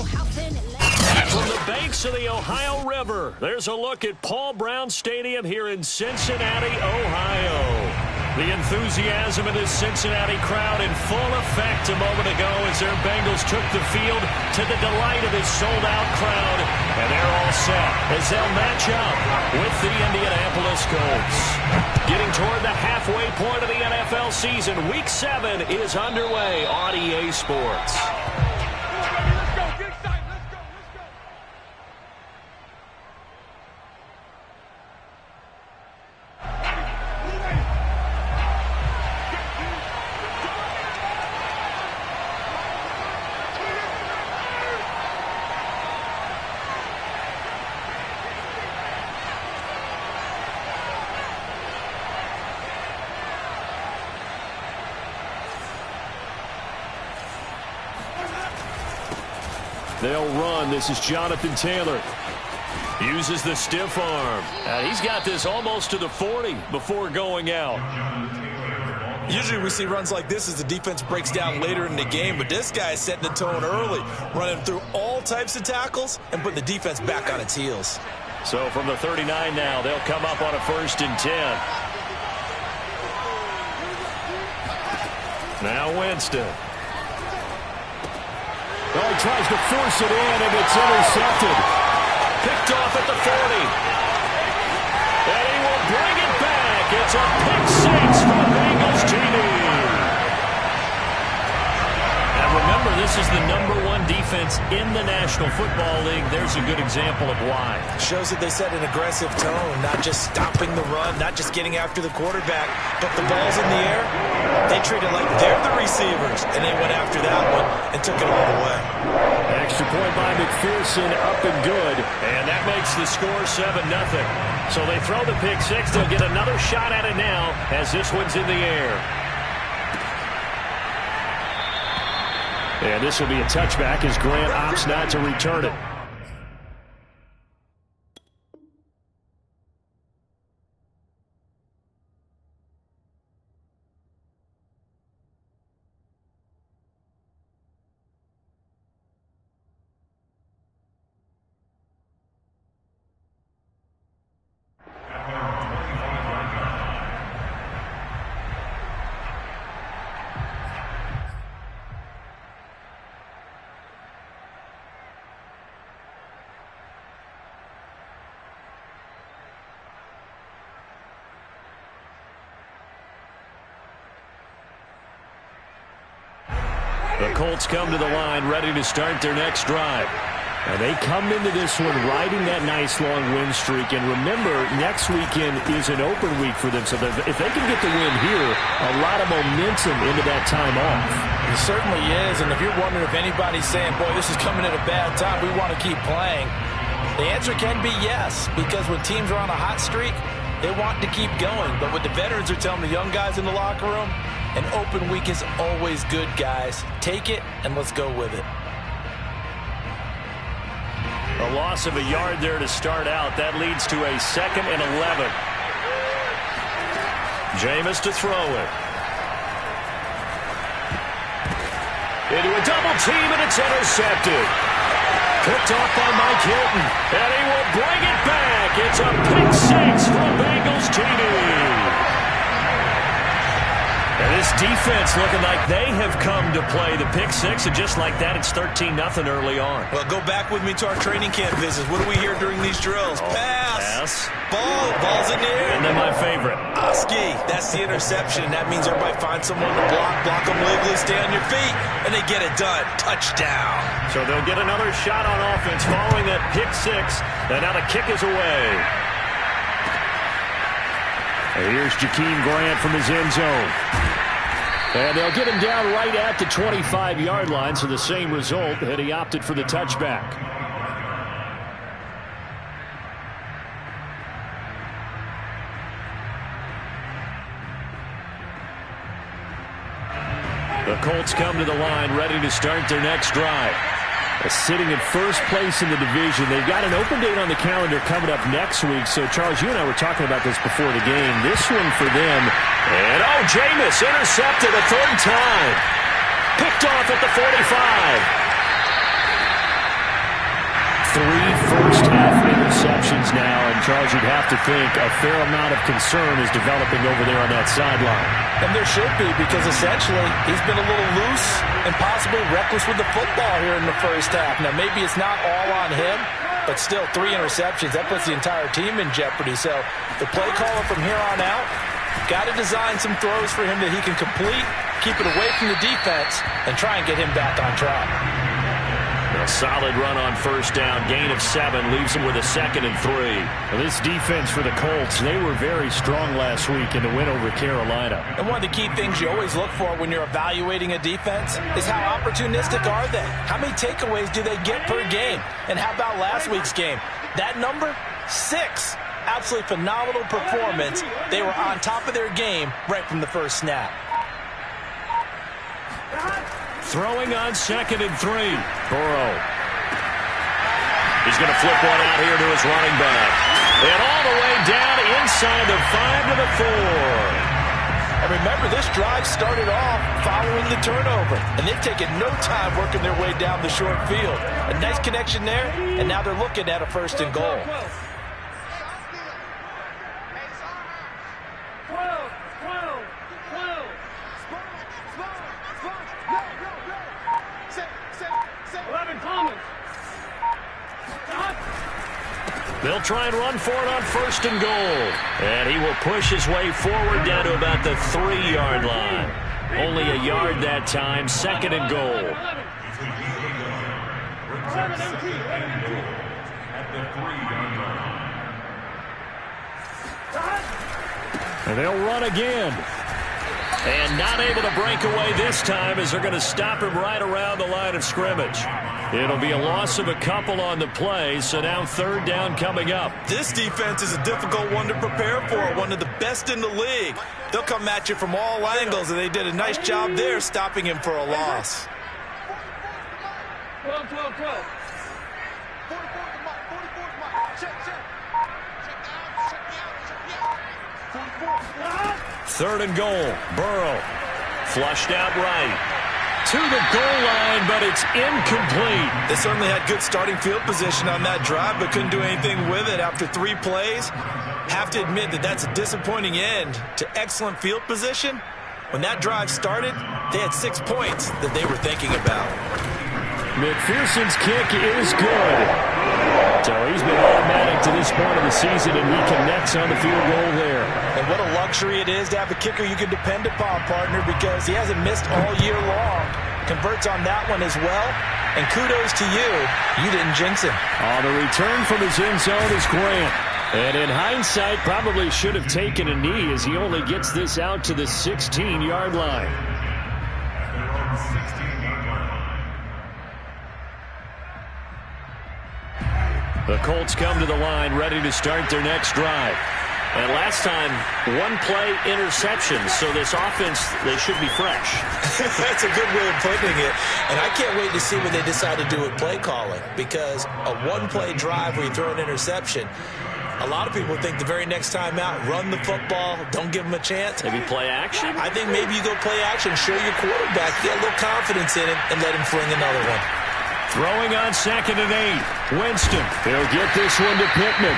From the banks of the Ohio River, there's a look at Paul Brown Stadium here in Cincinnati, Ohio. The enthusiasm in this Cincinnati crowd in full effect a moment ago as their Bengals took the field to the delight of this sold-out crowd. And they're all set as they'll match up with the Indianapolis Colts. Getting toward the halfway point of the NFL season, Week 7 is underway on EA Sports. They'll run. This is Jonathan Taylor. Uses the stiff arm. He's got this almost to the 40 before going out. Usually we see runs like this as the defense breaks down later in the game, but this guy is setting the tone early, running through all types of tackles and putting the defense back on its heels. So from the 39 now, they'll come up on a 1st and 10. Now Winston. Well, he tries to force it in, and it's intercepted. Picked off at the 40. And he will bring it back. It's a pick six for Bengals TD. And remember, this is the #1 defense in the National Football League. There's a good example of why. Shows that they set an aggressive tone, not just stopping the run, not just getting after the quarterback, but the ball's in the air. They treat it like they're the receivers, and they went after that one and took it all the way. Extra point by McPherson, up and good. And that makes the score 7-0. So they throw the pick six. They'll get another shot at it now as this one's in the air. And this will be a touchback as Grant opts not to return it. The Colts come to the line ready to start their next drive. And they come into this one riding that nice long win streak. And remember, next weekend is an open week for them. So if they can get the win here, a lot of momentum into that time off. It certainly is. And if you're wondering if anybody's saying, boy, this is coming at a bad time, we want to keep playing, the answer can be yes. Because when teams are on a hot streak, they want to keep going. But what the veterans are telling the young guys in the locker room, an open week is always good, guys. Take it, and let's go with it. A loss of a yard there to start out. That leads to a 2nd and 11. Jameis to throw it. Into a double team, and it's intercepted. Picked off by Mike Hilton, and he will bring it back. It's a pick six for Bengals TD. And this defense looking like they have come to play the pick six, and just like that, it's 13-0 early on. Well, go back with me to our training camp visits. What do we hear during these drills? Pass. Ball's in the air. And then my favorite. Oski, that's the interception. That means everybody finds someone to block them legally, stay on your feet, and they get it done. Touchdown. So they'll get another shot on offense following that pick six, and now the kick is away. And here's Jakeem Grant from his end zone. And they'll get him down right at the 25-yard line, so the same result, and he opted for the touchback. The Colts come to the line ready to start their next drive. Sitting in first place in the division. They've got an open date on the calendar coming up next week. So, Charles, you and I were talking about this before the game. This one for them. And, Jameis intercepted a 3rd time. Picked off at the 45. first half interceptions now, and Charles, you'd have to think a fair amount of concern is developing over there on that sideline. And there should be, because essentially he's been a little loose and possibly reckless with the football here in the first half. Now, maybe it's not all on him, but still 3 interceptions. That puts the entire team in jeopardy. So the play caller from here on out got to design some throws for him that he can complete, keep it away from the defense, and try and get him back on track. A solid run on first down. Gain of 7 leaves him with a 2nd and 3. Well, this defense for the Colts, they were very strong last week in the win over Carolina. And one of the key things you always look for when you're evaluating a defense is how opportunistic are they? How many takeaways do they get per game? And how about last week's game? That number? 6. Absolutely phenomenal performance. They were on top of their game right from the first snap. Throwing on 2nd and 3. Burrow. He's going to flip one out here to his running back. And all the way down inside the 5 to the 4. And remember, this drive started off following the turnover. And they've taken no time working their way down the short field. A nice connection there, and now they're looking at a 1st and goal. They'll try and run for it on 1st and goal. And he will push his way forward down to about the 3-yard line. Only a yard that time. 2nd and goal. And they'll run again. And not able to break away this time as they're going to stop him right around the line of scrimmage. It'll be a loss of a couple on the play, so now 3rd down coming up. This defense is a difficult one to prepare for, one of the best in the league. They'll come at you from all angles, and they did a nice job there stopping him for a loss. 3rd and goal. Burrow flushed out right to the goal line, but it's incomplete. They certainly had good starting field position on that drive, but couldn't do anything with it after 3 plays. Have to admit that that's a disappointing end to excellent field position. When that drive started, they had 6 points that they were thinking about. McPherson's kick is good. So he's been automatic to this point of the season, and he connects on the field goal there. And what a luxury it is to have a kicker you can depend upon, partner, because he hasn't missed all year long. Converts on that one as well. And kudos to you. You didn't jinx him. The return from his end zone is Grant. And in hindsight, probably should have taken a knee as he only gets this out to the 16-yard line. The Colts come to the line ready to start their next drive. And last time, 1-play interception, so this offense, they should be fresh. That's a good way of putting it. And I can't wait to see what they decide to do with play calling, because a 1-play drive where you throw an interception, a lot of people think the very next time out, run the football, don't give them a chance. Maybe play action? I think maybe you go play action, show your quarterback, get a little confidence in him, and let him fling another one. Throwing on 2nd and 8. Winston. He'll get this one to Pittman.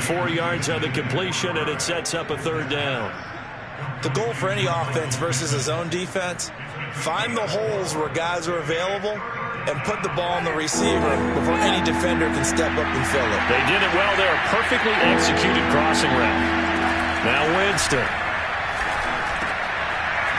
4 yards on the completion, and it sets up a 3rd down. The goal for any offense versus a zone defense, find the holes where guys are available and put the ball on the receiver before any defender can step up and fill it. They did it well there. Perfectly executed crossing route. Now Winston.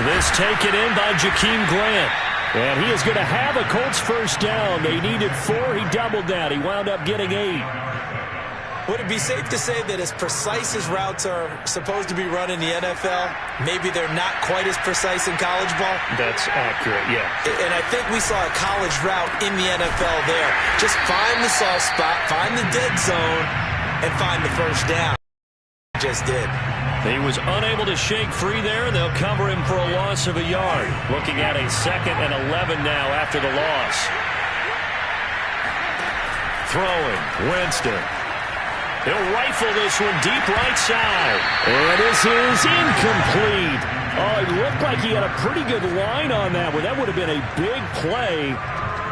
This taken in by Jakeem Grant. And he is going to have a Colts 1st down. They needed 4. He doubled that. He wound up getting 8. Would it be safe to say that as precise as routes are supposed to be run in the NFL, maybe they're not quite as precise in college ball? That's accurate, yeah. And I think we saw a college route in the NFL there. Just find the soft spot, find the dead zone, and find the 1st down. Just did. He was unable to shake free there. They'll cover him for a loss of a yard. Looking at a 2nd and 11 now after the loss. Throwing, Winston. He'll rifle this one deep right side. And this is incomplete. Oh, it looked like he had a pretty good line on that one. That would have been a big play,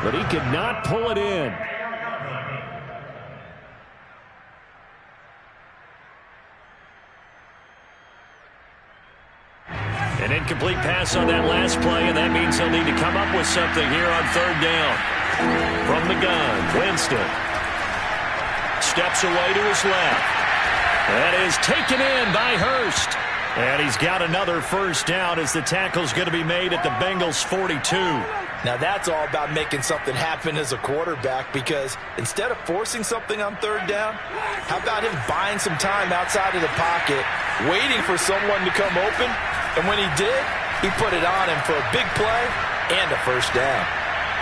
but he could not pull it in. incomplete pass on that last play, and that means he'll need to come up with something here on third down. From the gun, Winston steps away to his left. That is taken in by Hurst. And he's got another first down as the tackle's going to be made at the Bengals 42. Now that's all about making something happen as a quarterback, because instead of forcing something on third down, how about him buying some time outside of the pocket, waiting for someone to come open, and when he did, he put it on him for a big play and a first down.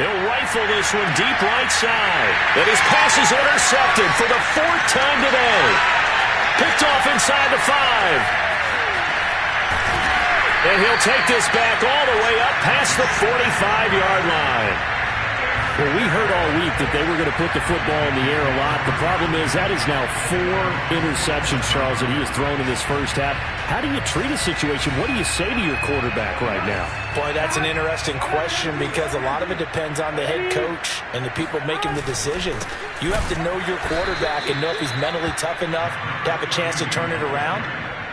He'll rifle this one deep right side. And his pass is intercepted for the fourth time today. Picked off inside the 5. And he'll take this back all the way up past the 45-yard line. Well, we heard all week that they were going to put the football in the air a lot. The problem is that is now 4 interceptions, Charles, that he has thrown in this first half. How do you treat a situation? What do you say to your quarterback right now? Boy, that's an interesting question, because a lot of it depends on the head coach and the people making the decisions. You have to know your quarterback and know if he's mentally tough enough to have a chance to turn it around.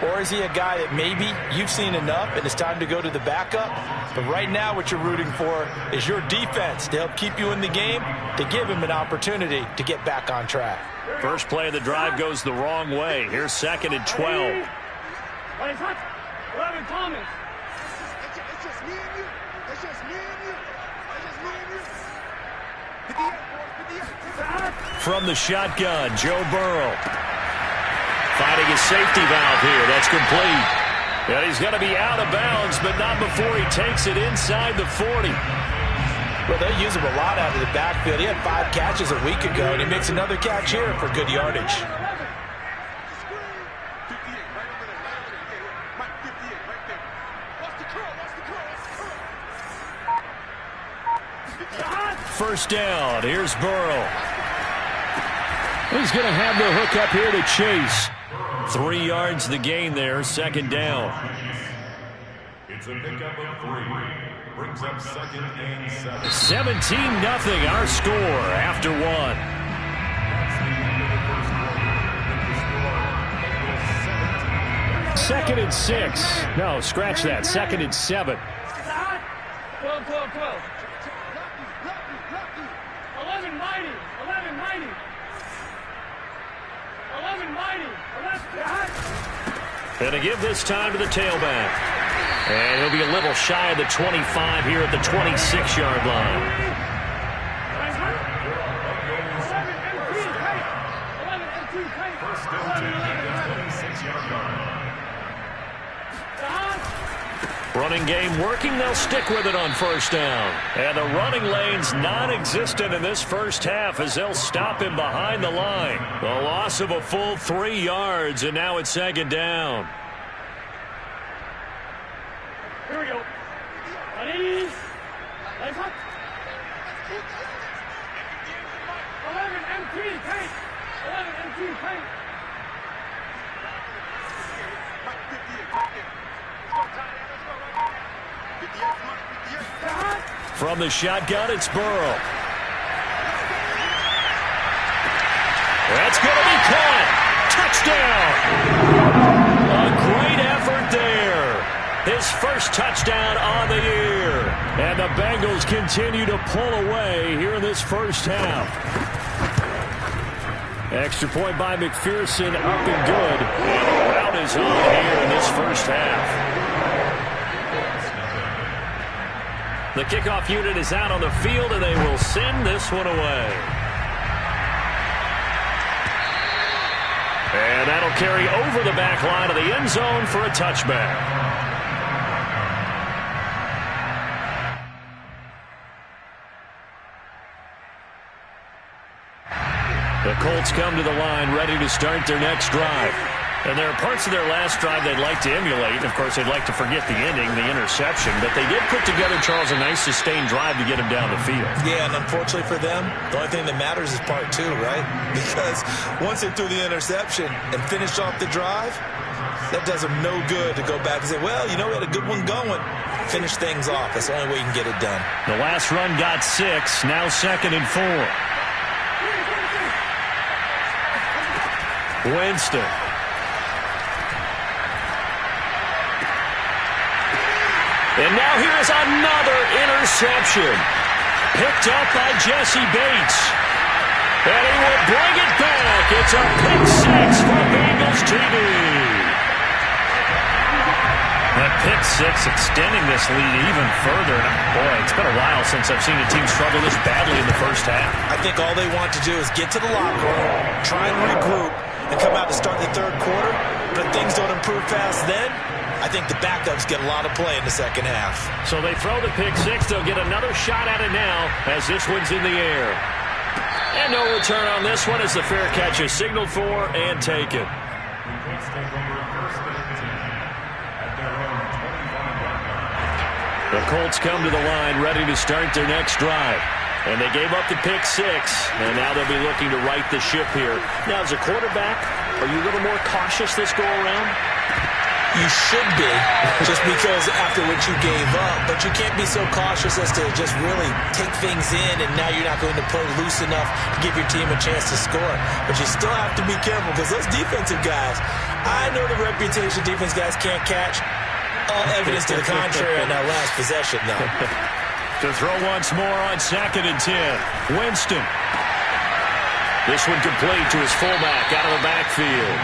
Or is he a guy that maybe you've seen enough and it's time to go to the backup? But right now what you're rooting for is your defense to help keep you in the game, to give him an opportunity to get back on track. First play of the drive goes the wrong way. Here's 2nd and 12. From the shotgun, Joe Burrow. Finding his safety valve here. That's complete. And he's going to be out of bounds, but not before he takes it inside the 40. Well, they use him a lot out of the backfield. He had 5 catches a week ago, and he makes another catch here for good yardage. First down. Here's Burrow. He's going to have the hook up here to Chase. 3 yards the gain there, 2nd down. It's a pickup of 3. Brings up 2nd and 7. 17-0 our score after 1. Second and 6. No, scratch that. 2nd and 7. 12, 12, 12. 11-90. 11-90. 11-90. And to give this time to the tailback. And he'll be a little shy of the 25 here at the 26-yard line. First down to the 26-yard line. Running game working. They'll stick with it on first down. And the running lane's non-existent in this first half as they'll stop him behind the line. The loss of a full 3 yards, and now it's 2nd down. Here we go. Ready? Lights up. 11 M3 paint. 11 M3 paint. From the shotgun, it's Burrow. That's going to be caught. Touchdown. A great effort there. His first touchdown on the year. And the Bengals continue to pull away here in this first half. Extra point by McPherson, up and good. And the rout is on here in this first half. The kickoff unit is out on the field, and they will send this one away. And that'll carry over the back line of the end zone for a touchback. The Colts come to the line ready to start their next drive. And there are parts of their last drive they'd like to emulate. Of course, they'd like to forget the ending, the interception. But they did put together, Charles, a nice sustained drive to get him down the field. Yeah, and unfortunately for them, the only thing that matters is part 2, right? Because once they threw the interception and finished off the drive, that does them no good to go back and say, well, you know, we had a good one going. Finish things off. That's the only way you can get it done. The last run got 6. Now 2nd and 4. Winston. And now here is another interception. Picked up by Jesse Bates. And he will bring it back. It's a pick six for Bengals TV. That pick six extending this lead even further. Boy, it's been a while since I've seen a team struggle this badly in the first half. I think all they want to do is get to the locker room, try and regroup, and come out to start the third quarter. But if things don't improve fast then, I think the backups get a lot of play in the second half. So they throw the pick six. They'll get another shot at it now as this one's in the air. And no return on this one as the fair catch is signaled for and taken. The Colts come to the line ready to start their next drive. And they gave up the pick six, and now they'll be looking to right the ship here. Now, as a quarterback, are you a little more cautious this go-around? You should be, just because after what you gave up. But you can't be so cautious as to just really take things in, and now you're not going to play loose enough to give your team a chance to score. But you still have to be careful, because those defensive guys, I know the reputation defense guys can't catch. All evidence to the contrary on that last possession, though. To throw once more on 2nd and 10. Winston. This one complete to his fullback out of the backfield.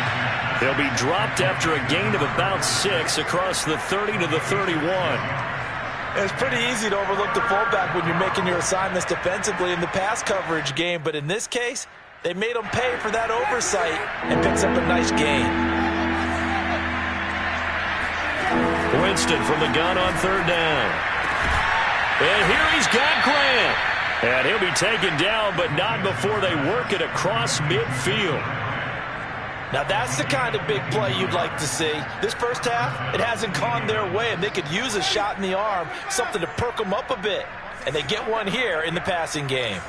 He'll be dropped after a gain of about 6 across the 30 to the 31. It's pretty easy to overlook the fullback when you're making your assignments defensively in the pass coverage game, but in this case, they made him pay for that oversight and picks up a nice gain. Winston from the gun on 3rd down. And here he's got Grant. And he'll be taken down, but not before they work it across midfield. Now that's the kind of big play you'd like to see. This first half, it hasn't gone their way, and they could use a shot in the arm, something to perk them up a bit. And they get one here in the passing game.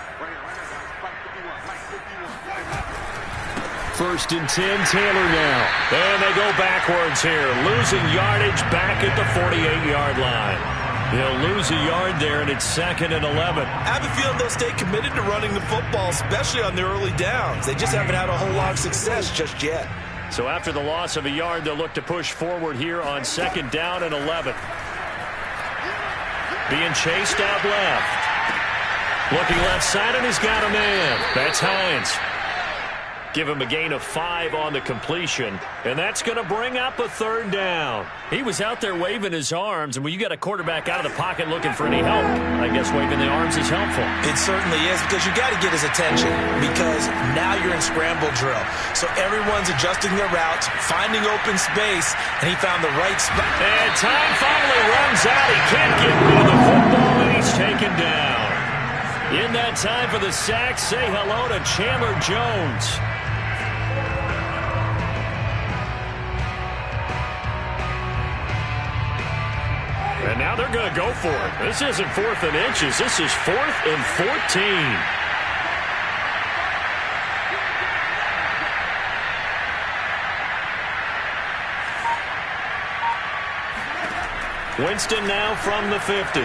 1st and 10, Taylor now. And they go backwards here, losing yardage back at the 48-yard line. They'll lose a yard there, and it's 2nd and 11. I have a feeling they'll stay committed to running the football, especially on the early downs. They just haven't had a whole lot of success just yet. So after the loss of a yard, they'll look to push forward here on 2nd down and 11. Being chased out left. Looking left side, and he's got a man. That's Hines. Give him a gain of 5 on the completion, and that's going to bring up a 3rd down. He was out there waving his arms, and when you got a quarterback out of the pocket looking for any help, I guess waving the arms is helpful. It certainly is, because you got to get his attention, because now you're in scramble drill. So everyone's adjusting their routes, finding open space, and he found the right spot. And time finally runs out. He can't get rid of the football, and he's taken down. In that time for the sack, say hello to Chandler Jones. And now they're going to go for it. This isn't 4th and inches. This is 4th and 14. Winston now from the 50.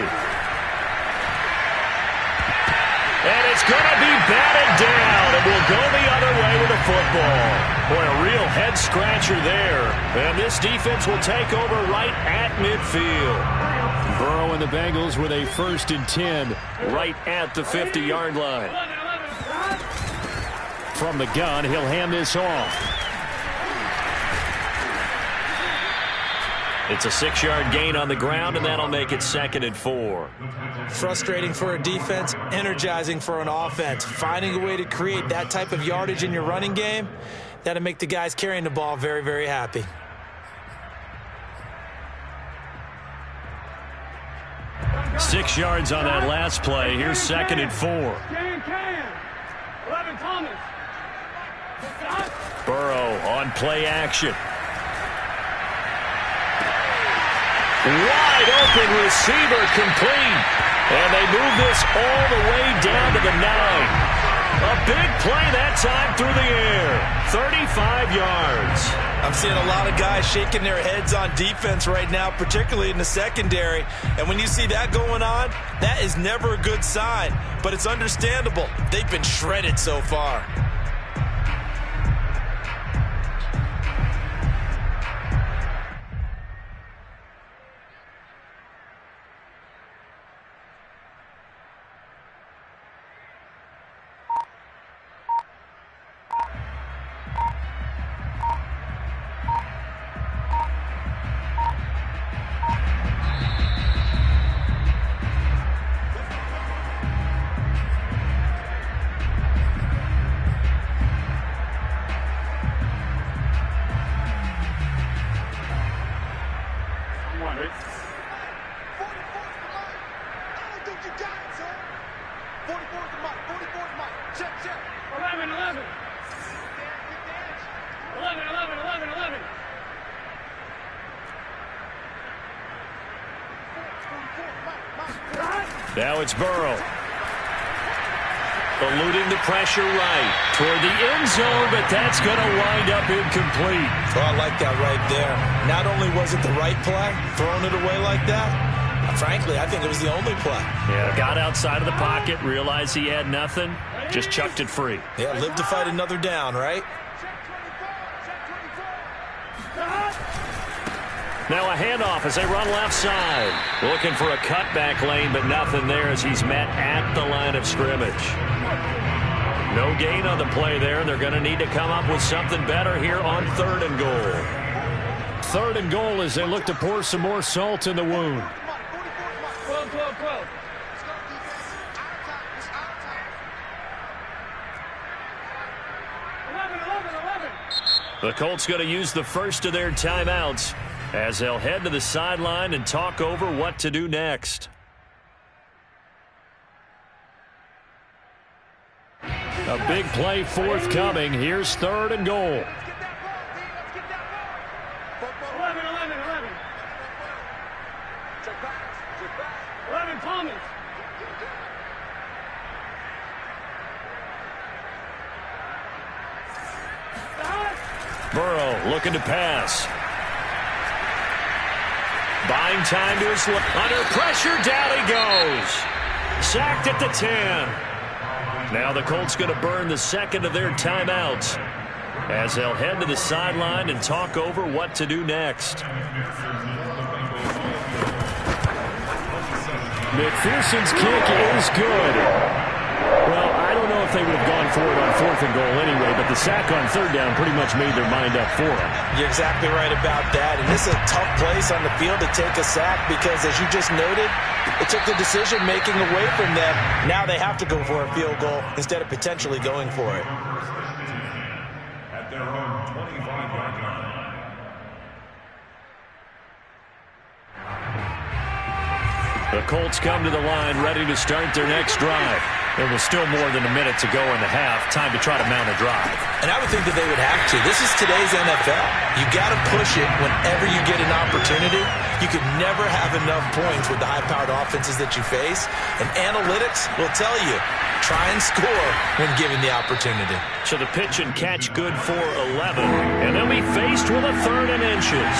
And it's going to be batted down, and we'll go the other way with the football. Boy, a real head-scratcher there. And this defense will take over right at midfield. Burrow and the Bengals with a 1st and 10 right at the 50-yard line. From the gun, he'll hand this off. It's a 6-yard gain on the ground, and that'll make it 2nd and 4. Frustrating for a defense, energizing for an offense. Finding a way to create that type of yardage in your running game, that'll make the guys carrying the ball very, very happy. Six yards on that last play. Here's 2nd and 4. 11 Thomas. Burrow on play action. Wide open receiver complete. And they move this all the way down to the 9. A big play that time through the air. 35 yards. I'm seeing a lot of guys shaking their heads on defense right now, particularly in the secondary. And when you see that going on, that is never a good sign. But it's understandable. They've been shredded so far. Now it's Burrow. Eluding the pressure right toward the end zone, but that's going to wind up incomplete. Oh, I like that right there. Not only was it the right play, throwing it away like that, frankly, I think it was the only play. Yeah, got outside of the pocket, realized he had nothing, just chucked it free. Yeah, live to fight another down, right? Now a handoff as they run left side. Looking for a cutback lane, but nothing there as he's met at the line of scrimmage. No gain on the play there. They're going to need to come up with something better here on 3rd and goal. 3rd and goal as they look to pour some more salt in the wound. 12, 12, 12. The Colts going to use the first of their timeouts as they'll head to the sideline and talk over what to do next. A big play forthcoming. Here's 3rd and goal. 11, Thomas. Burrow looking to pass. Buying time to his left. Under pressure, down he goes. Sacked at the 10. Now the Colts going to burn the second of their timeouts as they'll head to the sideline and talk over what to do next. McPherson's kick is good. Well, I don't know if they would have gone for it on 4th and goal anyway, but the sack on 3rd down pretty much made their mind up for it. You're exactly right about that, and this is a tough place on the field to take a sack because, as you just noted, it took the decision-making away from them. Now they have to go for a field goal instead of potentially going for it. At their own 25-yard line. The Colts come to the line ready to start their next drive. There was still more than a minute to go in the half. Time to try to mount a drive. And I would think that they would have to. This is today's NFL. You got to push it whenever you get an opportunity. You could never have enough points with the high-powered offenses that you face. And analytics will tell you, try and score when given the opportunity. So the pitch and catch good for 11. And they'll be faced with a 3rd and inches.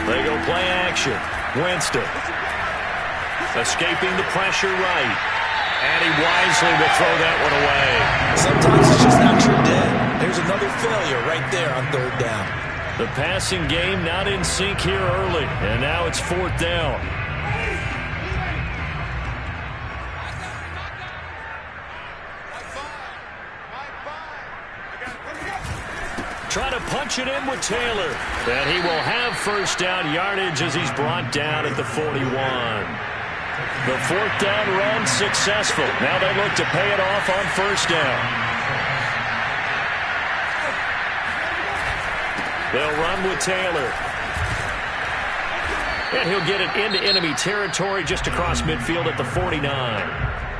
They go play action. Winston. Escaping the pressure right. And he wisely will throw that one away. Sometimes it's just not your day. There's another failure right there on 3rd down. The passing game not in sync here early. And now it's 4th down. Try to punch it in with Taylor. And he will have 1st down yardage as he's brought down at the 41. The 4th down run successful. Now they look to pay it off on 1st down. They'll run with Taylor. And he'll get it into enemy territory just across midfield at the 49.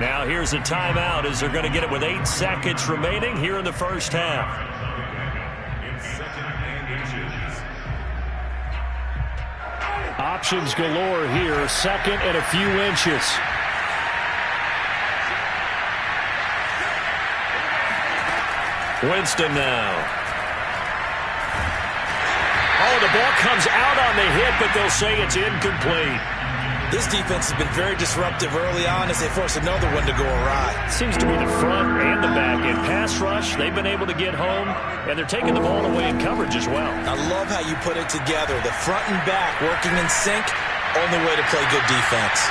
Now here's a timeout as they're going to get it with 8 seconds remaining here in the first half. Options galore here. 2nd and a few inches. Winston now. Oh, the ball comes out on the hit, but they'll say it's incomplete. This defense has been very disruptive early on as they force another one to go awry. Seems to be the front and the back. In pass rush, they've been able to get home, and they're taking the ball away in coverage as well. I love how you put it together. The front and back working in sync, only way to play good defense.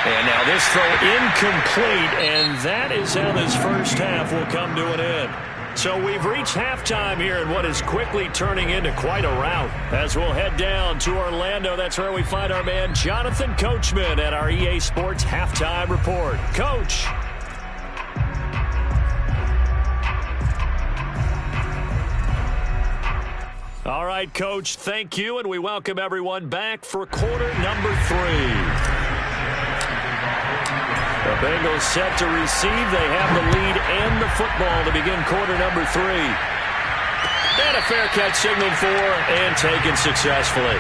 And now this throw incomplete, and that is how this first half will come to an end. So we've reached halftime here in what is quickly turning into quite a rout. As we'll head down to Orlando, that's where we find our man Jonathan Coachman at our EA Sports Halftime Report. Coach. All right, Coach, thank you, and we welcome everyone back for quarter number 3. The Bengals set to receive. They have the lead and the football to begin quarter number 3. And a fair catch signaled for and taken successfully.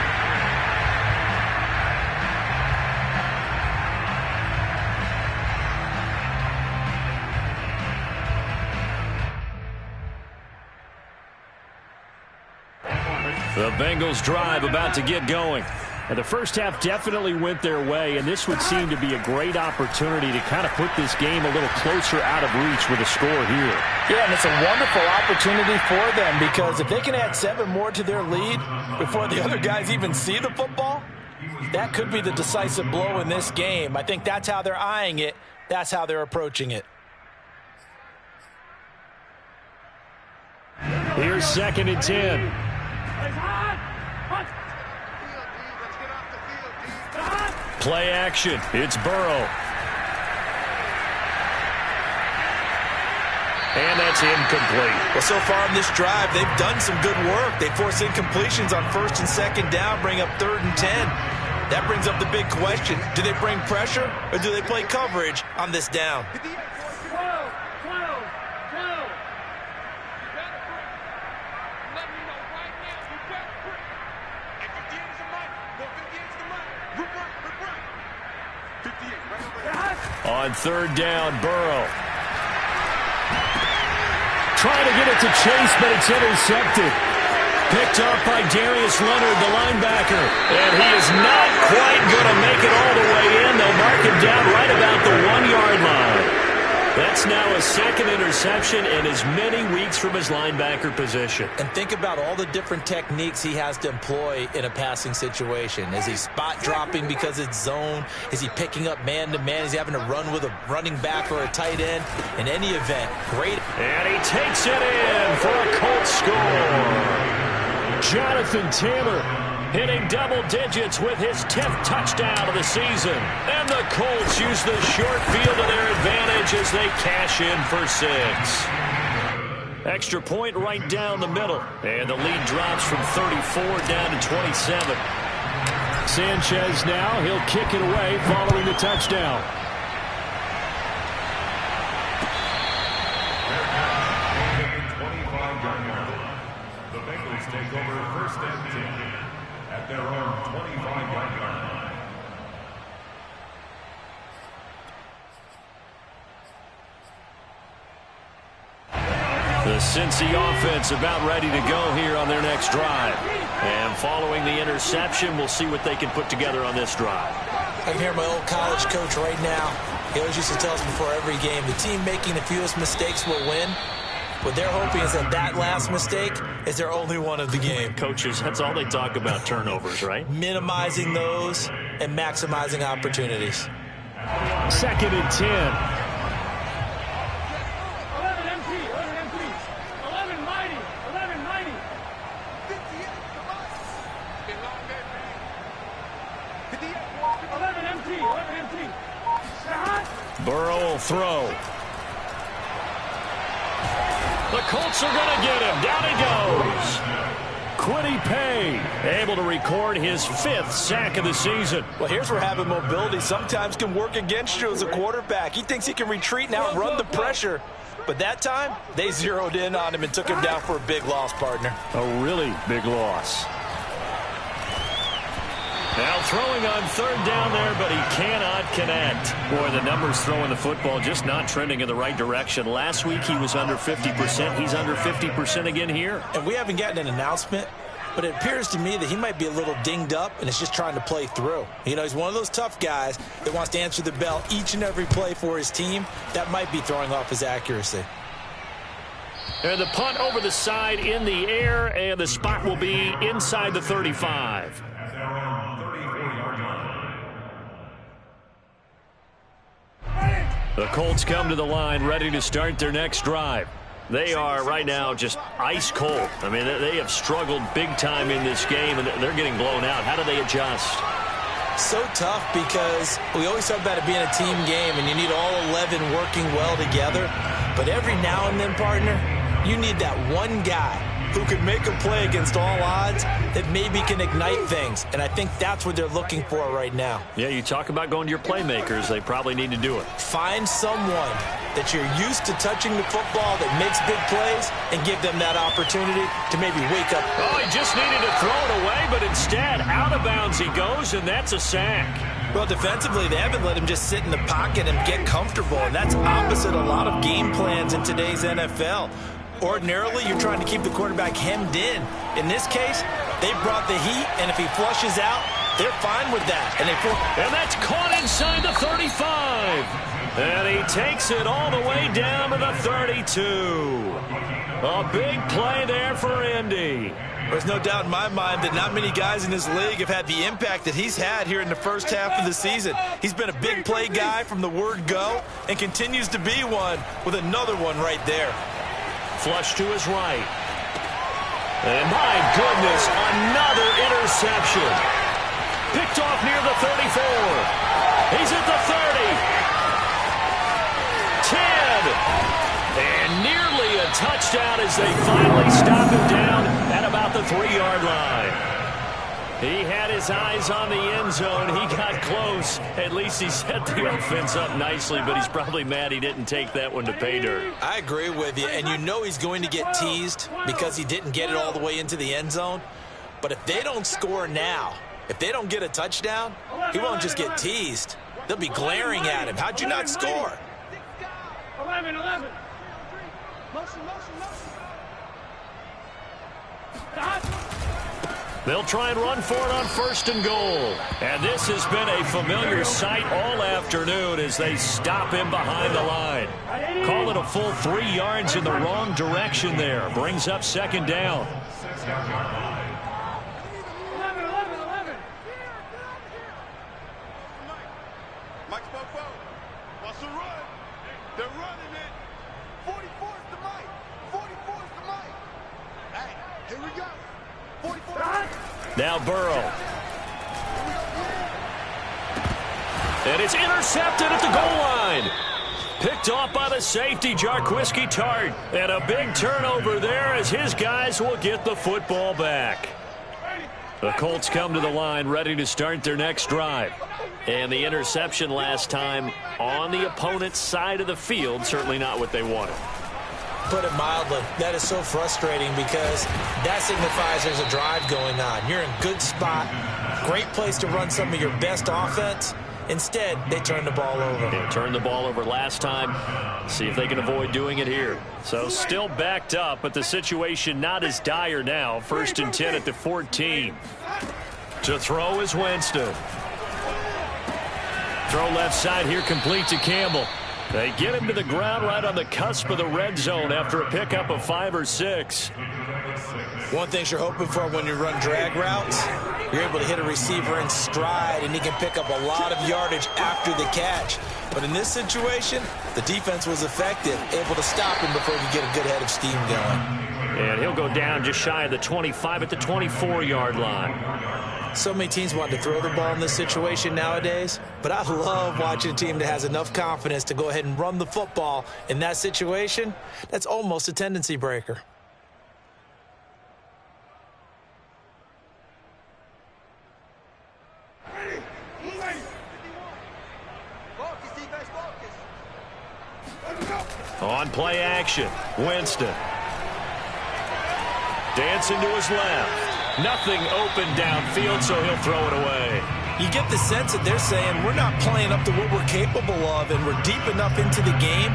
The Bengals drive about to get going. And the first half definitely went their way, and this would seem to be a great opportunity to kind of put this game a little closer out of reach with a score here. Yeah, and it's a wonderful opportunity for them, because if they can add 7 more to their lead before the other guys even see the football, that could be the decisive blow in this game. I think that's how they're eyeing it. That's how they're approaching it. Here's 2nd and 10. Play action. It's Burrow. And that's incomplete. Well, so far in this drive, they've done some good work. They force incompletions on 1st and 2nd down, bring up 3rd and 10. That brings up the big question. Do they bring pressure or do they play coverage on this down? On 3rd down, Burrow. Trying to get it to Chase, but it's intercepted. Picked up by Darius Leonard, the linebacker. And he is not quite going to make it all the way in. They'll mark him down right about the 1-yard line. That's now a 2nd interception and as many weeks from his linebacker position. And think about all the different techniques he has to employ in a passing situation. Is he spot dropping because it's zone? Is he picking up man-to-man? Is he having to run with a running back or a tight end? In any event, great. And he takes it in for a Coltz score. Jonathan Taylor hitting double digits with his 10th touchdown of the season. And the Colts use the short field to their advantage as they cash in for 6. Extra point right down the middle. And the lead drops from 34 down to 27. Sanchez now, he'll kick it away following the touchdown. The Bengals take over 1st and 10 at their own 25-yard line. The Cincy offense about ready to go here on their next drive. And following the interception, we'll see what they can put together on this drive. I can hear my old college coach right now. He always used to tell us before every game, the team making the fewest mistakes will win. What they're hoping is that last mistake is their only one of the game. Coaches, that's all they talk about, turnovers, right? Minimizing those and maximizing opportunities. 2nd and 10. 11 empty. 11 mighty. 11 mighty. 11 empty. 11 empty. Burrow will throw. The Colts are going to get him. Down he goes. Quiddy Pay able to record his 5th sack of the season. Well, here's where having mobility sometimes can work against you as a quarterback. He thinks he can retreat and outrun the pressure. But that time, they zeroed in on him and took him down for a big loss, partner. A really big loss. Now throwing on 3rd down there, but he cannot connect. Boy, the numbers throwing the football just not trending in the right direction. Last week he was under 50%. He's under 50% again here. And we haven't gotten an announcement, but it appears to me that he might be a little dinged up and is just trying to play through. You know, he's one of those tough guys that wants to answer the bell each and every play for his team. That might be throwing off his accuracy. And the punt over the side in the air, and the spot will be inside the 35. The Colts come to the line ready to start their next drive. They are right now just ice cold. I mean, they have struggled big time in this game, and they're getting blown out. How do they adjust? So tough, because we always talk about it being a team game, and you need all 11 working well together. But every now and then, partner, you need that one guy who can make a play against all odds that maybe can ignite things. And I think that's what they're looking for right now. Yeah, you talk about going to your playmakers. They probably need to do it. Find someone that you're used to touching the football that makes big plays and give them that opportunity to maybe wake up. Oh, he just needed to throw it away, but instead, out of bounds he goes, and that's a sack. Well, defensively, they haven't let him just sit in the pocket and get comfortable, and that's opposite a lot of game plans in today's NFL. Ordinarily, you're trying to keep the quarterback hemmed in. In this case, they brought the heat, and if he flushes out, they're fine with that. And that's caught inside the 35. And he takes it all the way down to the 32. A big play there for Indy. There's no doubt in my mind that not many guys in this league have had the impact that he's had here in the first half of the season. He's been a big play guy from the word go and continues to be one with another one right there. Flush to his right. And my goodness, another interception. Picked off near the 34. He's at the 30. 10. And nearly a touchdown as they finally stop him down at about the 3-yard line. He had his eyes on the end zone. He got close. At least he set the offense up nicely, but he's probably mad he didn't take that one to pay dirt. I agree with you, and you know he's going to get teased because he didn't get it all the way into the end zone. But if they don't score now, if they don't get a touchdown, he won't just get teased. They'll be glaring at him. How'd you not score? 11. They'll try and run for it on 1st and goal. And this has been a familiar sight all afternoon as they stop him behind the line. Call it a full 3 yards in the wrong direction there. Brings up 2nd down. 11. Mike Popo wants to run. They're running it. 44's the mic. 44's the mic. Hey, here we go. 44. Now Burrow. And it's intercepted at the goal line. Picked off by the safety, Jarquiski Tart. And a big turnover there as his guys will get the football back. The Colts come to the line ready to start their next drive. And the interception last time on the opponent's side of the field, certainly not what they wanted. Put it mildly, that is so frustrating because that signifies there's a drive going on. You're in a good spot, great place to run some of your best offense. Instead, they turn the ball over. They turned the ball over last time. See if they can avoid doing it here. So still backed up, but the situation not as dire now. 1st and 10 at the 14. To throw is Winston. Throw left side here, complete to Campbell. They get him to the ground right on the cusp of the red zone after a pickup of 5 or 6. One thing you're hoping for when you run drag routes, you're able to hit a receiver in stride, and he can pick up a lot of yardage after the catch. But in this situation, the defense was effective, able to stop him before he could get a good head of steam going. And he'll go down just shy of the 25 at the 24-yard line. So many teams want to throw the ball in this situation nowadays, but I love watching a team that has enough confidence to go ahead and run the football in that situation. That's almost a tendency breaker. On play action, Winston. Dancing to his left. Nothing open downfield, so he'll throw it away. You get the sense that they're saying we're not playing up to what we're capable of, and we're deep enough into the game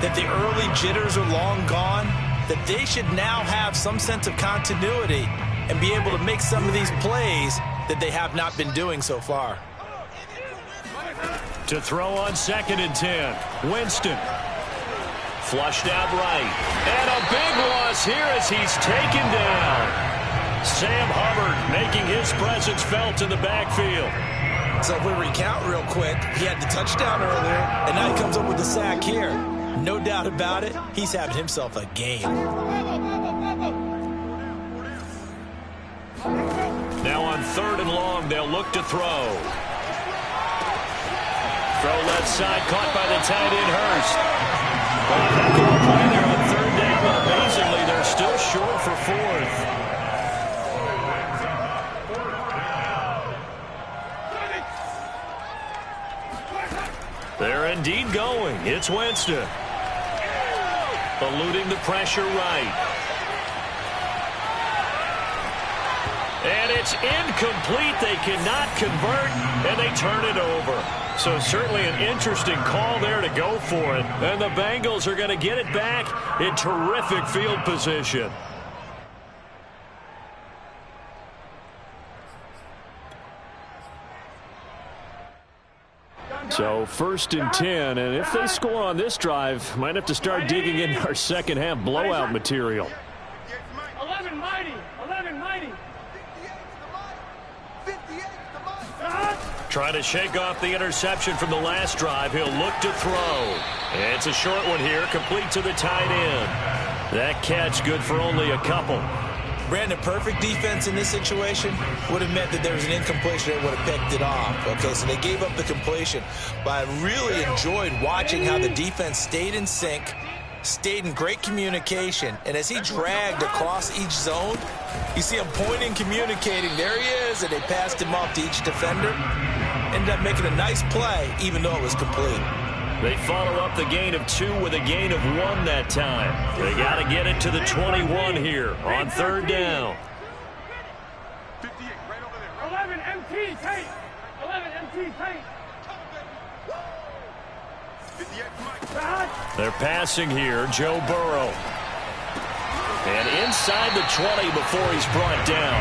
that the early jitters are long gone, that they should now have some sense of continuity and be able to make some of these plays that they have not been doing so far. To throw on 2nd and 10, Winston. Flushed out right. And a big loss here as he's taken down. Sam Hubbard making his presence felt in the backfield. So if we recount real quick, he had the touchdown earlier, and now he comes up with the sack here. No doubt about it, he's having himself a game. Now on 3rd and long, they'll look to throw. Throw left side, caught by the tight end, Hurst. Well, heck of a play there on 3rd down, but amazingly, they're still short for 4th. They're indeed going. It's Winston. Eluding the pressure right. And it's incomplete. They cannot convert, and they turn it over. So certainly an interesting call there to go for it. And the Bengals are going to get it back in terrific field position. So 1st and 10, and if they score on this drive, might have to start digging in our second half blowout material. 11 mighty. 11 mighty. Trying to shake off the interception from the last drive. He'll look to throw. And it's a short one here, complete to the tight end. That catch good for only a couple. Brandon, perfect defense in this situation would have meant that there was an incompletion that would have picked it off. Okay, so they gave up the completion. But I really enjoyed watching how the defense stayed in sync, stayed in great communication, and as he dragged across each zone, you see him pointing, communicating. There he is, and they passed him off to each defender. Ended up making a nice play, even though it was complete. They follow up the gain of 2 with a gain of 1 that time. They got to get it to the 21 here on 3rd down. 11 MT tape. 11 MT tape. They're passing here, Joe Burrow. And inside the 20 before he's brought down.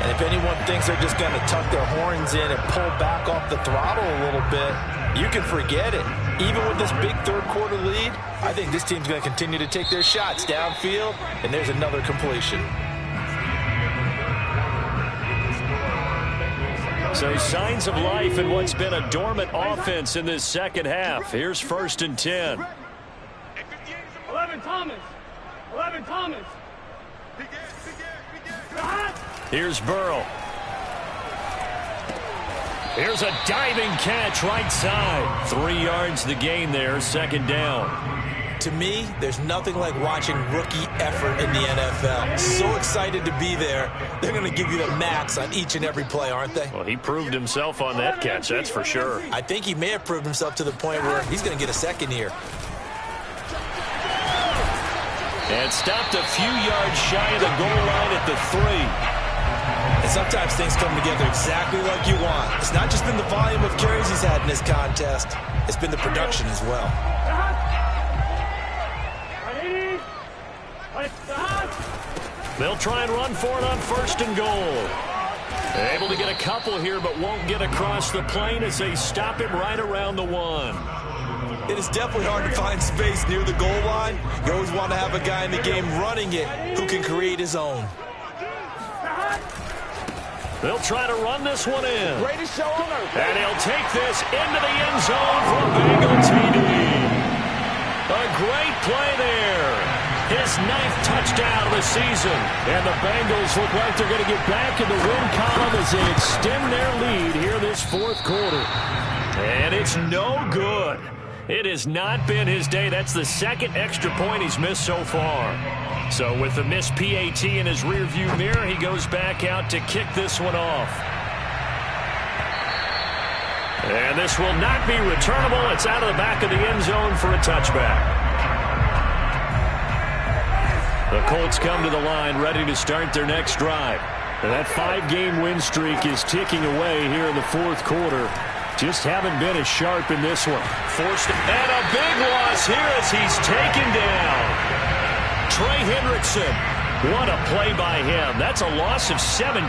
And if anyone thinks they're just going to tuck their horns in and pull back off the throttle a little bit, you can forget it. Even with this big third-quarter lead, I think this team's going to continue to take their shots downfield, and there's another completion. So signs of life in what's been a dormant offense in this second half. Here's 1st and 10. 11 Thomas. 11 Thomas. Here's Burrow. Here's a diving catch right side. 3 yards the gain there, 2nd down. To me, there's nothing like watching rookie effort in the NFL. So excited to be there. They're going to give you the max on each and every play, aren't they? Well, he proved himself on that catch, that's for sure. I think he may have proved himself to the point where he's going to get a second here. And stopped a few yards shy of the goal line at the 3. And sometimes things come together exactly like you want. It's not just been the volume of carries he's had in this contest. It's been the production as well. They'll try and run for it on 1st and goal. They're able to get a couple here, but won't get across the plane as they stop him right around the 1. It is definitely hard to find space near the goal line. You always want to have a guy in the game running it who can create his own. They'll try to run this one in. Greatest show on earth. And he'll take this into the end zone for a Bengal TD. A great play there. His 9th touchdown of the season. And the Bengals look like they're going to get back in the win column as they extend their lead here this 4th quarter. And it's no good. It has not been his day. That's the 2nd extra point he's missed so far. So with the missed PAT in his rearview mirror, he goes back out to kick this one off. And this will not be returnable. It's out of the back of the end zone for a touchback. The Colts come to the line ready to start their next drive. And that 5-game win streak is ticking away here in the 4th quarter. Just haven't been as sharp in this one. Forced and a big loss here as he's taken down. Trey Hendrickson. What a play by him. That's a loss of 17.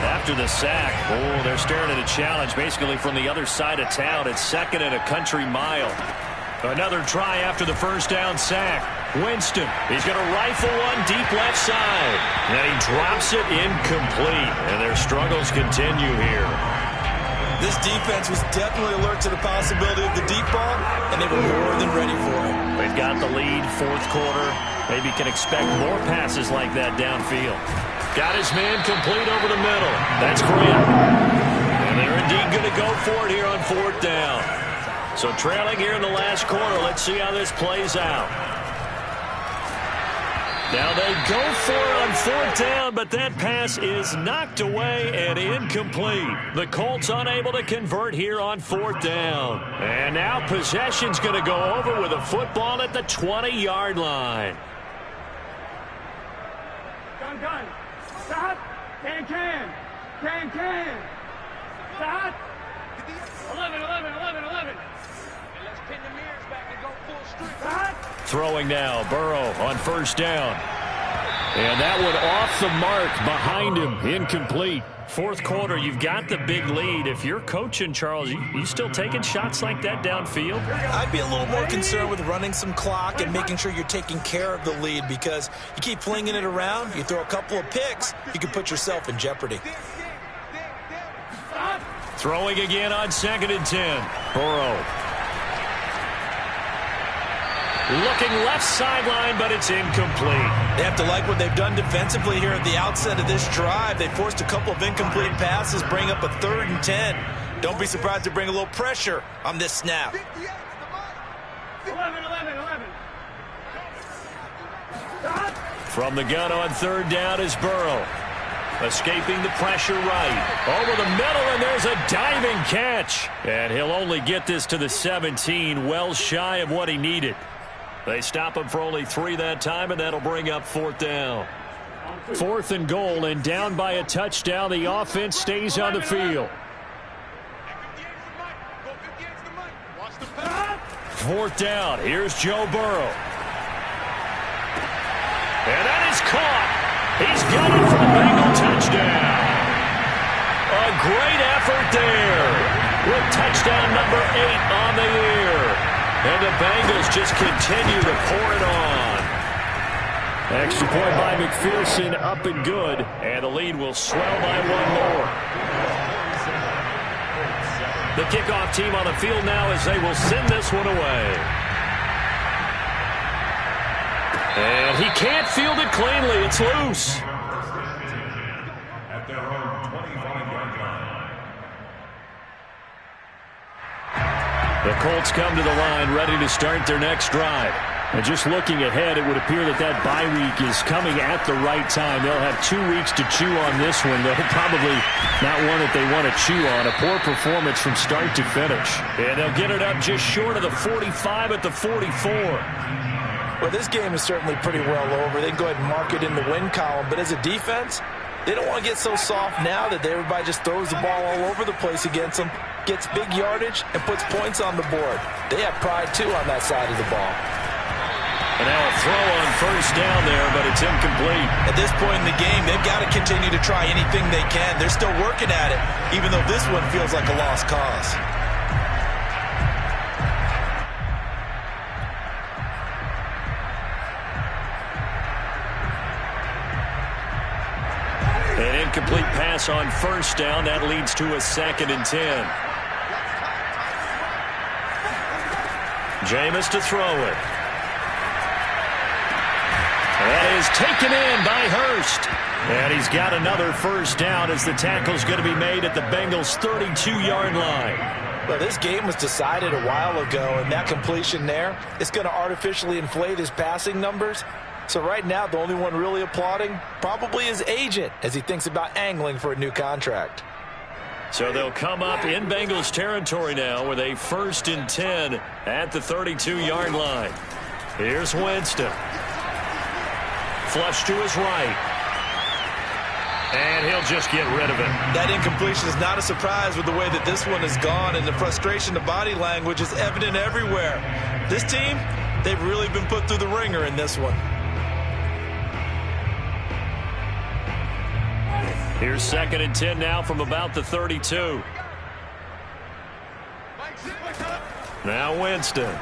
After the sack, oh, they're staring at a challenge basically from the other side of town. It's 2nd and a country mile. Another try after the 1st down sack. Winston, he's going to rifle one deep left side. And he drops it incomplete. And their struggles continue here. This defense was definitely alert to the possibility of the deep ball, and they were more than ready for it. They've got the lead, 4th quarter. Maybe can expect more passes like that downfield. Got his man complete over the middle. That's Grant. And they're indeed going to go for it here on 4th down. So trailing here in the last quarter. Let's see how this plays out. Now they go for it on 4th down, but that pass is knocked away and incomplete. The Colts unable to convert here on 4th down. And now possession's going to go over with a football at the 20-yard line. Gun. Stop. Can. Stop. 11. Let's pin the mirrors back and go full strength. Stop. Throwing now, Burrow on 1st down. And that one off the mark behind him, incomplete. 4th quarter, you've got the big lead. If you're coaching, Charles, you still taking shots like that downfield? I'd be a little more concerned with running some clock and making sure you're taking care of the lead, because you keep flinging it around, you throw a couple of picks, you can put yourself in jeopardy. Throwing again on 2nd and 10. Burrow. Looking left sideline, but it's incomplete. They have to like what they've done defensively here at the outset of this drive. They forced a couple of incomplete passes, bring up a 3rd and 10. Don't be surprised to bring a little pressure on this snap. 11. From the gun on 3rd down is Burrow. Escaping the pressure right. Over the middle, and there's a diving catch. And he'll only get this to the 17, well shy of what he needed. They stop him for only 3 that time, and that'll bring up 4th down. 4th and goal, and down by a touchdown. The offense stays on the field. 4th down. Here's Joe Burrow. And that is caught. He's got it for the Bengal touchdown. A great effort there with touchdown number 8 on the year. And the Bengals just continue to pour it on. Extra point by McPherson, up and good. And the lead will swell by 1 more. The kickoff team on the field now as they will send this one away. And he can't field it cleanly. It's loose. At their own 25-yard line. The Colts come to the line ready to start their next drive. And just looking ahead, it would appear that bye week is coming at the right time. They'll have 2 weeks to chew on this one. They'll probably not one that they want to chew on. A poor performance from start to finish. And they'll get it up just short of the 45 at the 44. Well, this game is certainly pretty well over. They can go ahead and mark it in the win column. But as a defense, they don't want to get so soft now that everybody just throws the ball all over the place against them, gets big yardage, and puts points on the board. They have pride, too, on that side of the ball. And now a throw on 1st down there, but it's incomplete. At this point in the game, they've got to continue to try anything they can. They're still working at it, even though this one feels like a lost cause. An incomplete pass on 1st down. That leads to a 2nd and 10. Jameis to throw it. That is taken in by Hurst. And he's got another 1st down as the tackle's going to be made at the Bengals' 32-yard line. Well, this game was decided a while ago, and that completion there is going to artificially inflate his passing numbers. So right now, the only one really applauding probably his agent as he thinks about angling for a new contract. So they'll come up in Bengals territory now with a 1st and 10 at the 32-yard line. Here's Winston. Flush to his right. And he'll just get rid of it. That incompletion is not a surprise with the way that this one has gone, and the frustration, the body language is evident everywhere. This team, they've really been put through the ringer in this one. Here's 2nd and 10 now from about the 32. Now Winston.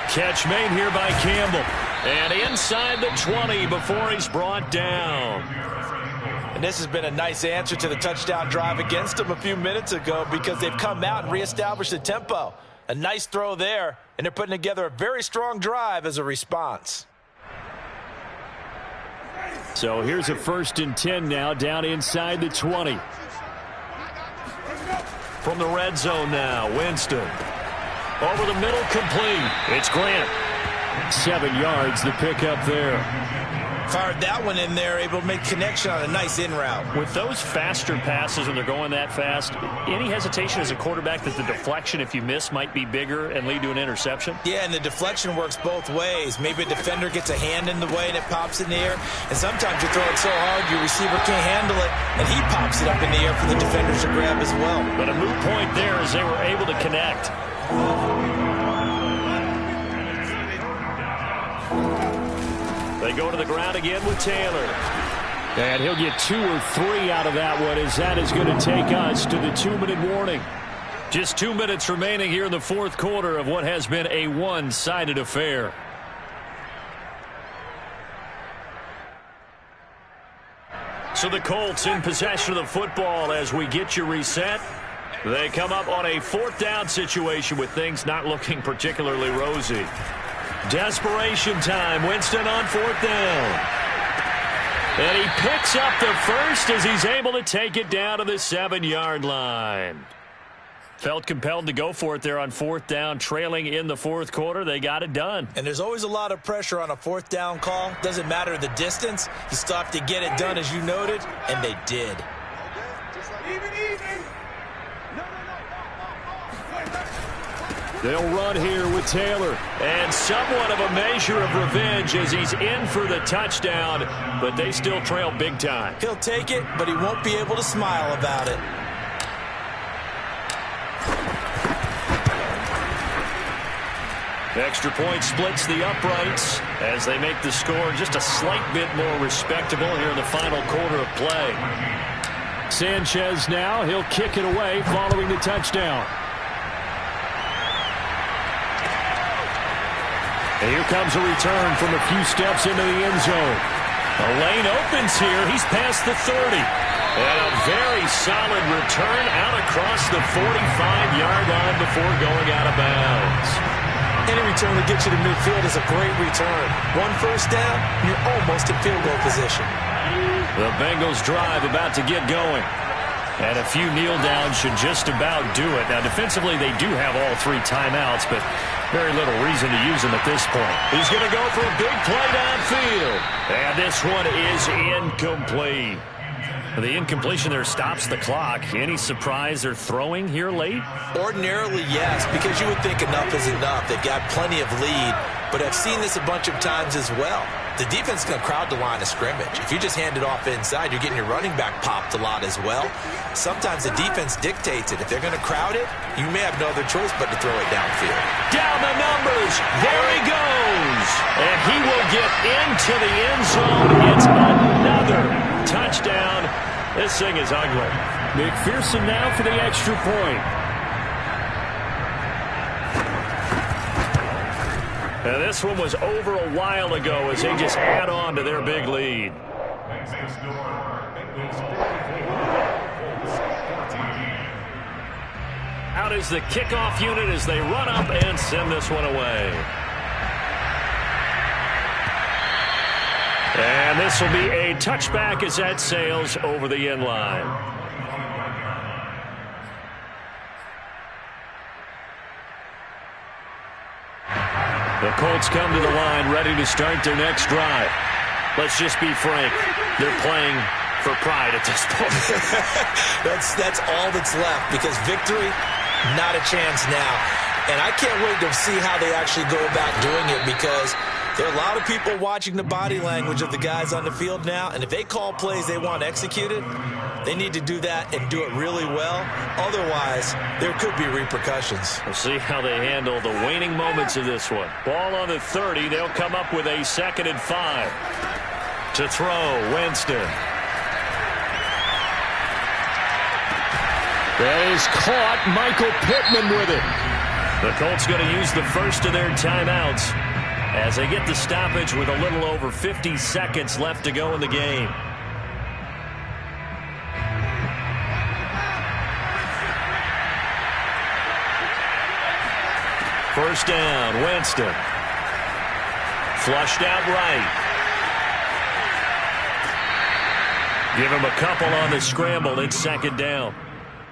Catch made here by Campbell. And inside the 20 before he's brought down. And this has been a nice answer to the touchdown drive against them a few minutes ago, because they've come out and reestablished the tempo. A nice throw there, and they're putting together a very strong drive as a response. So here's a 1st and 10 now down inside the 20. From the red zone now, Winston. Over the middle, complete. It's Grant. 7 yards, the pickup there. Fired that one in there, able to make connection on a nice in route. With those faster passes when they're going that fast, any hesitation as a quarterback that the deflection, if you miss, might be bigger and lead to an interception? Yeah, and the deflection works both ways. Maybe a defender gets a hand in the way and it pops in the air. And sometimes you throw it so hard your receiver can't handle it, and he pops it up in the air for the defenders to grab as well. But a moot point there as they were able to connect. They go to the ground again with Taylor. And he'll get 2 or 3 out of that one, as that is going to take us to the 2-minute warning. Just 2 minutes remaining here in the fourth quarter of what has been a one-sided affair. So the Colts in possession of the football as we get you reset. They come up on a 4th down situation with things not looking particularly rosy. Desperation time. Winston on 4th down. And he picks up the first as he's able to take it down to the 7-yard line. Felt compelled to go for it there on 4th down, trailing in the fourth quarter. They got it done. And there's always a lot of pressure on a 4th down call. Doesn't matter the distance. You still have to get it done, as you noted, and they did. They'll run here with Taylor. And somewhat of a measure of revenge as he's in for the touchdown, but they still trail big time. He'll take it, but he won't be able to smile about it. Extra point splits the uprights as they make the score just a slight bit more respectable here in the final quarter of play. Sanchez now, he'll kick it away following the touchdown. And here comes a return from a few steps into the end zone. A lane opens here. He's past the 30. And a very solid return out across the 45-yard line before going out of bounds. Any return that gets you to midfield is a great return. 1 first down, you're almost in field goal position. The Bengals drive about to get going. And a few kneel downs should just about do it. Now, defensively, they do have all 3 timeouts, but very little reason to use them at this point. He's going to go for a big play downfield. And this one is incomplete. The incompletion there stops the clock. Any surprise they're throwing here late? Ordinarily, yes, because you would think enough is enough. They've got plenty of lead, but I've seen this a bunch of times as well. The defense is going to crowd the line of scrimmage. If you just hand it off inside, you're getting your running back popped a lot as well. Sometimes the defense dictates it. If they're going to crowd it, you may have no other choice but to throw it downfield. Down the numbers. There he goes. And he will get into the end zone. It's another touchdown. This thing is ugly. McPherson now for the extra point. Now this one was over a while ago as they just add on to their big lead. Out is the kickoff unit as they run up and send this one away. And this will be a touchback as that sails over the end line. The Colts come to the line ready to start their next drive. Let's just be frank. They're playing for pride at this point. That's all that's left, because victory, not a chance now. And I can't wait to see how they actually go about doing it, because there are a lot of people watching the body language of the guys on the field now, and if they call plays they want executed, they need to do that and do it really well. Otherwise, there could be repercussions. We'll see how they handle the waning moments of this one. Ball on the 30. They'll come up with a 2nd and 5. To throw, Winston. That is caught. Michael Pittman with it. The Colts going to use the first of their timeouts as they get the stoppage with a little over 50 seconds left to go in the game. First down, Winston. Flushed out right. Give him a couple on the scramble. It's 2nd down.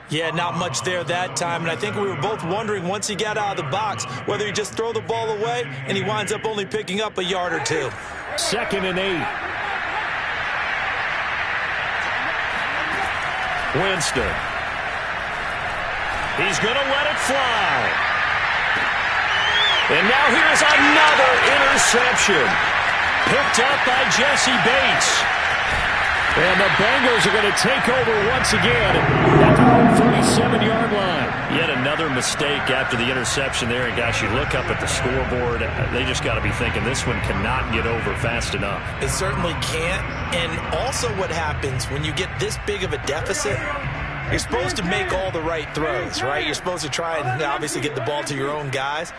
Yeah, not much there that time, and I think we were both wondering once he got out of the box whether he just throw the ball away, and he winds up only picking up a yard or two. 2nd and 8. Winston. He's going to let it fly. And now here's another interception. Picked up by Jesse Bates. And the Bengals are going to take over once again at their own 37-yard line. Yet another mistake after the interception there. And, gosh, you look up at the scoreboard. They just got to be thinking this one cannot get over fast enough. It certainly can't. And also what happens when you get this big of a deficit, you're supposed to make all the right throws, right? You're supposed to try and obviously get the ball to your own guys.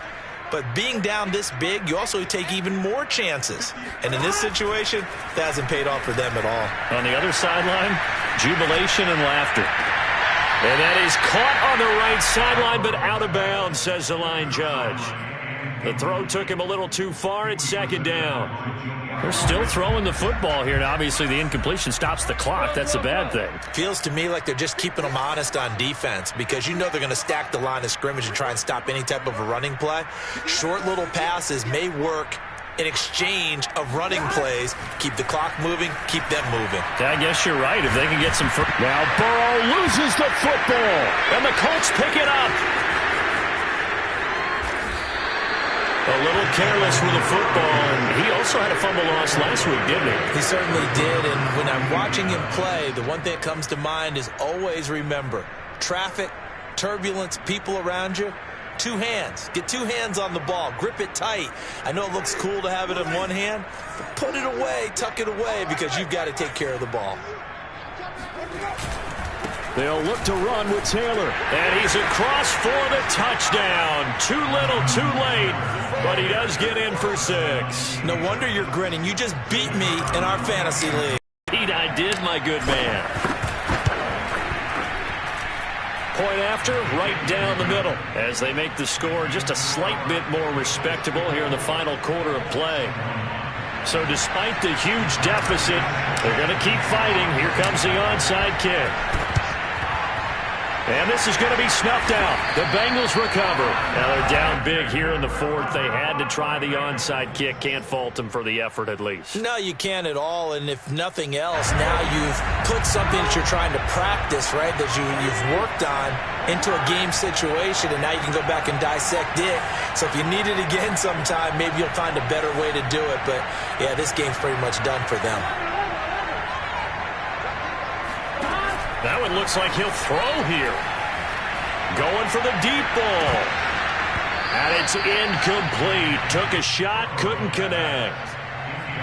But being down this big, you also take even more chances. And in this situation, that hasn't paid off for them at all. On the other sideline, jubilation and laughter. And that is caught on the right sideline, but out of bounds, says the line judge. The throw took him a little too far. It's 2nd down. They're still throwing the football here, and obviously the incompletion stops the clock. That's a bad thing. Feels to me like they're just keeping them honest on defense because you know they're going to stack the line of scrimmage and try and stop any type of a running play. Short little passes may work in exchange of running plays. Keep the clock moving, keep them moving. I guess you're right. If they can get some... Now Burrow loses the football, and the Colts pick it up. A little careless with the football, and he also had a fumble loss last week, didn't he? He certainly did, and when I'm watching him play, the one thing that comes to mind is always remember, traffic, turbulence, people around you, 2 hands. Get 2 hands on the ball. Grip it tight. I know it looks cool to have it in one hand, but put it away, tuck it away, because you've got to take care of the ball. They'll look to run with Taylor. And he's across for the touchdown. Too little, too late. But he does get in for 6. No wonder you're grinning. You just beat me in our fantasy league. Indeed, I did, my good man. Point after, right down the middle. As they make the score just a slight bit more respectable here in the final quarter of play. So despite the huge deficit, they're going to keep fighting. Here comes the onside kick. And this is going to be snuffed out. The Bengals recover. Now they're down big here in the 4th. They had to try the onside kick. Can't fault them for the effort at least. No, you can't at all. And if nothing else, now you've put something that you're trying to practice, right, that you've worked on into a game situation, and now you can go back and dissect it. So if you need it again sometime, maybe you'll find a better way to do it. But, yeah, this game's pretty much done for them. That one looks like he'll throw here. Going for the deep ball. And it's incomplete. Took a shot, couldn't connect.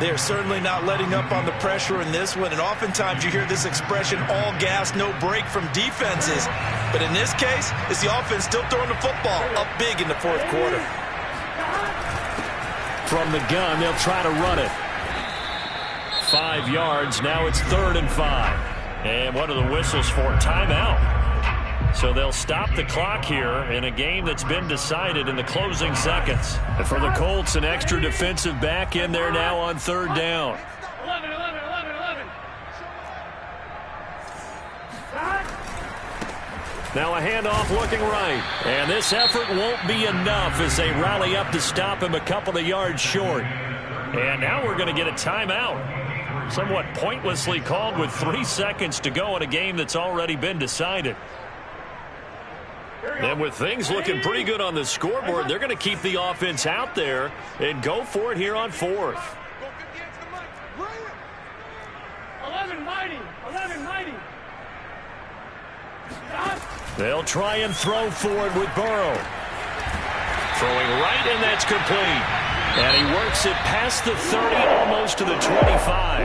They're certainly not letting up on the pressure in this one. And oftentimes you hear this expression, all gas, no break from defenses. But in this case, it's the offense still throwing the football up big in the 4th quarter. From the gun, they'll try to run it. 5 yards. Now it's 3rd and 5. And what are the whistles for? Timeout. So they'll stop the clock here in a game that's been decided in the closing seconds. And for the Colts, an extra defensive back in there now on 3rd down. 11. Now a handoff looking right. And this effort won't be enough as they rally up to stop him a couple of yards short. And now we're going to get a timeout. Somewhat pointlessly called with 3 seconds to go in a game that's already been decided. And with things looking pretty good on the scoreboard, they're going to keep the offense out there and go for it here on 4th. 11 mighty. They'll try and throw forward with Burrow. Throwing right, and that's complete. And he works it past the 30, almost to the 25.